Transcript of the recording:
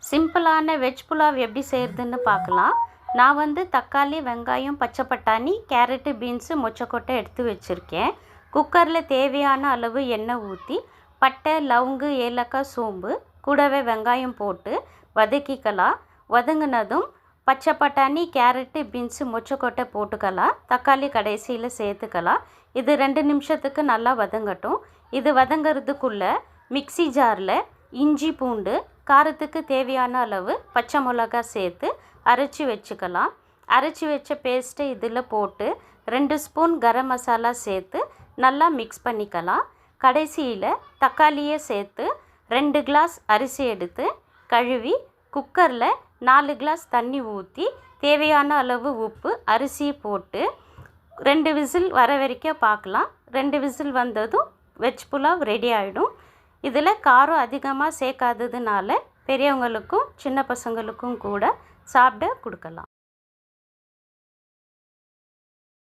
சிம்பிளான வெஜ் புலாவ் எப்படி செய்கிறதுன்னு பார்க்கலாம். நான் வந்து தக்காளி, வெங்காயம், பச்சை பட்டாணி, கேரட்டு, பீன்ஸு, மொச்சக்கொட்டை எடுத்து வச்சுருக்கேன். குக்கரில் தேவையான அளவு எண்ணெய் ஊற்றி பட்டை, லவங்கு, ஏலக்காய், சோம்பு கூடவே வெங்காயம் போட்டு வதக்கிக்கலாம். வதங்கினதும் பச்சை பட்டாணி, கேரட்டு, பீன்ஸு, மொச்சக்கொட்டை போட்டுக்கலாம். தக்காளி கடைசியில் சேர்த்துக்கலாம். இது 2 நிமிஷத்துக்கு நல்லா வதங்கட்டும். இது வதங்கிறதுக்குள்ளே மிக்ஸி ஜாரில் இஞ்சி, பூண்டு, காரத்துக்கு தேவையான அளவு பச்சை மிளகாய் சேர்த்து அரைச்சி வச்சுக்கலாம். அரைச்சி வச்ச பேஸ்ட்டை இதில் போட்டு 2 ஸ்பூன் கரம் மசாலா சேர்த்து நல்லா மிக்ஸ் பண்ணிக்கலாம். கடைசியில் தக்காளியை சேர்த்து 2 கிளாஸ் அரிசி எடுத்து கழுவி குக்கரில் 4 கிளாஸ் தண்ணி ஊற்றி தேவையான அளவு உப்பு, அரிசி போட்டு 2 விசில் வர வரைக்கும் பார்க்கலாம். 2 விசில் வந்ததும் வெஜ் புலாவ் ரெடி ஆகிடும். இதில் காரம் அதிகமாக சேர்க்காததுனால பெரியவங்களுக்கும் சின்ன பசங்களுக்கும் கூட சாப்பிட கொடுக்கலாம்.